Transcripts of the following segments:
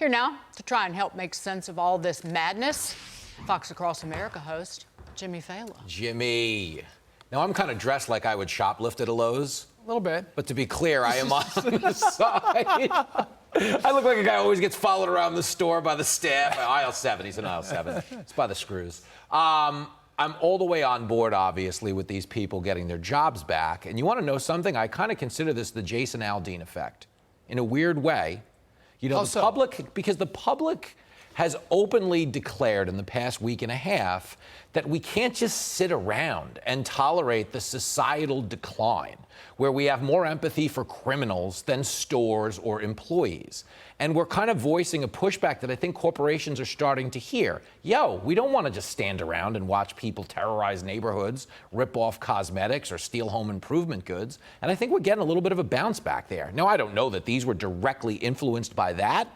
Here now to try and help make sense of all this madness, Fox Across America host Jimmy Failla. Jimmy. Now, I'm kind of dressed like I would shoplift at a Lowe's. A little bit. But to be clear, I am on the side. I look like a guy who always gets followed around the store by the staff. Aisle 7. He's in aisle 7. It's by the screws. I'm all the way on board, obviously, with these people getting their jobs back. And you want to know something? I kind of consider this the Jason Aldean effect. In a weird way. You know, because the public has openly declared in the past week and a half that we can't just sit around and tolerate the societal decline where we have more empathy for criminals than stores or employees. And we're kind of voicing a pushback that I think corporations are starting to hear. Yo, we don't want to just stand around and watch people terrorize neighborhoods, rip off cosmetics, or steal home improvement goods. And I think we're getting a little bit of a bounce back there. Now, I don't know that these were directly influenced by that,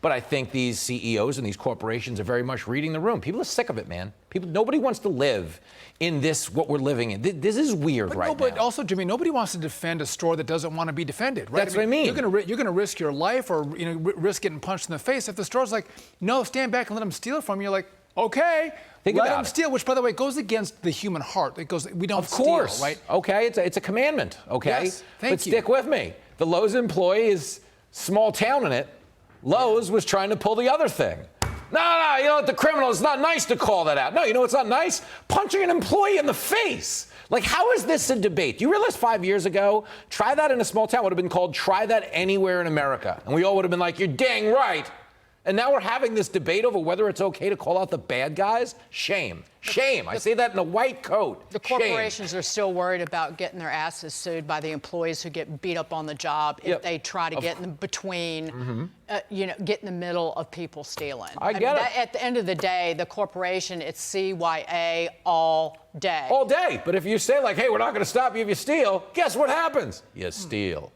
but I think these CEOs and these corporations are very much reading the room. People are sick of it, man. Nobody wants to live in this, what we're living in. This is weird right now. But also, Jimmy, nobody wants to defend a store that doesn't want to be defended, right? That's what I mean. You're going to risk your life or risk getting punched in the face. If the store's like, no, stand back and let them steal it from you, you're like, okay, let them steal, which, by the way, goes against the human heart. It goes, we don't steal, right? Okay, it's a commandment, okay? Yes, thank you. But stick with me. The Lowe's employee is small town in it. Lowe's was trying to pull the other thing. No, you know what, the criminal, it's not nice to call that out. No, you know what's not nice? Punching an employee in the face. Like, how is this a debate? Do you realize 5 years ago, try that in a small town would have been called try that anywhere in America. And we all would have been like, you're dang right. And now we're having this debate over whether it's okay to call out the bad guys? Shame. Shame. I say that in a white coat. The corporations are still worried about getting their asses sued by the employees who get beat up on the job if they try to get in between, get in the middle of people stealing. I get it. At the end of the day, the corporation, it's CYA all day. All day. But if you say, like, hey, we're not going to stop you if you steal, guess what happens? You steal.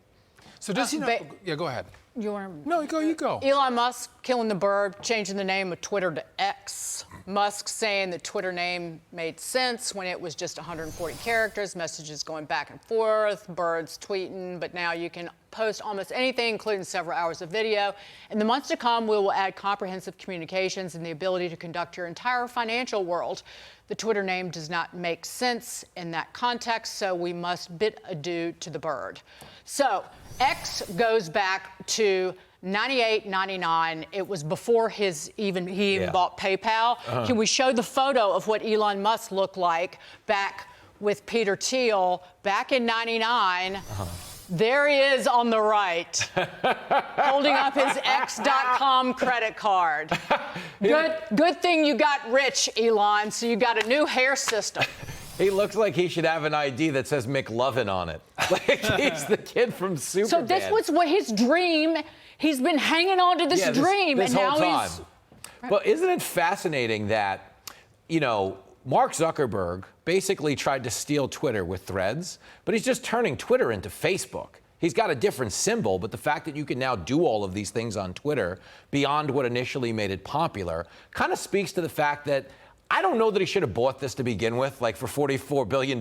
So does he know? Yeah, go ahead. No, you go. Elon Musk killing the bird, changing the name of Twitter to X. Musk saying the Twitter name made sense when it was just 140 characters, messages going back and forth, birds tweeting, but now you can post almost anything, including several hours of video. In the months to come, we will add comprehensive communications and the ability to conduct your entire financial world. The Twitter name does not make sense in that context, so we must bid adieu to the bird. So X goes back to 98, 99. It was before he even bought PayPal. Can we show the photo of what Elon Musk looked like back with Peter Thiel back in 99? There he is on the right, holding up his X.com credit card. Good thing you got rich, Elon, so you got a new hair system. He looks like he should have an ID that says McLovin on it. Like he's the kid from Superbad. So this was what his dream. He's been hanging on to this dream, this and now whole time. he's. But isn't it fascinating that, Mark Zuckerberg basically tried to steal Twitter with Threads, but he's just turning Twitter into Facebook. He's got a different symbol, but the fact that you can now do all of these things on Twitter beyond what initially made it popular kind of speaks to the fact that I don't know that he should have bought this to begin with, like for $44 billion,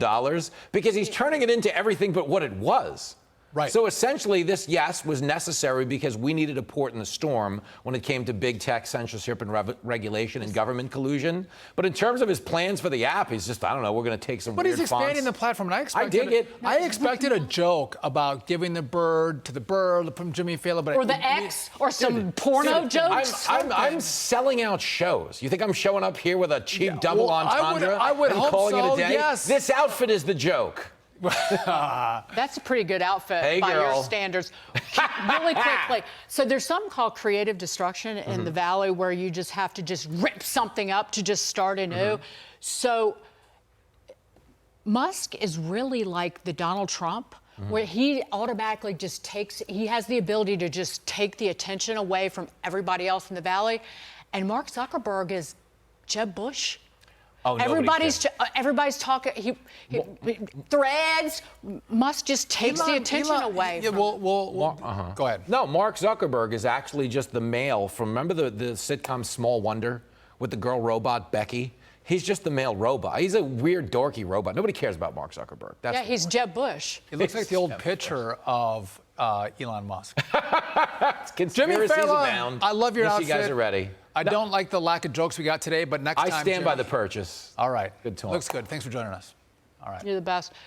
because he's turning it into everything but what it was. Right. So essentially, this, yes, was necessary because we needed a port in the storm when it came to big tech censorship and regulation and government collusion. But in terms of his plans for the app, he's just, I don't know, we're going to take some weird fonts. But he's expanding the platform, and I dig it. I expected a joke about giving the bird to the bird from Jimmy Failla. But or the X, or some porno jokes. I'm selling out shows. You think I'm showing up here with a cheap double entendre I would and hope calling so, it a day? yes. This outfit is the joke. That's a pretty good outfit by your standards. Really quickly. So there's something called creative destruction in the Valley where you just have to just rip something up to just start anew. So Musk is really like the Donald Trump, where he automatically just he has the ability to just take the attention away from everybody else in the Valley. And Mark Zuckerberg is Jeb Bush. Oh, everybody's talking. Threads. Musk just takes the attention away. Yeah, go ahead. No, Mark Zuckerberg is actually just the male from. Remember the sitcom Small Wonder with the girl robot Becky? He's just the male robot. He's a weird, dorky robot. Nobody cares about Mark Zuckerberg. Yeah, he's Jeb Bush. He looks like the old picture of Elon Musk. Jimmy Conspiracies Failla, abound. I love your Yes, outfit. You guys are ready. I don't like the lack of jokes we got today, but next time. I stand by the purchase. All right. Good talk. Looks good. Thanks for joining us. All right. You're the best.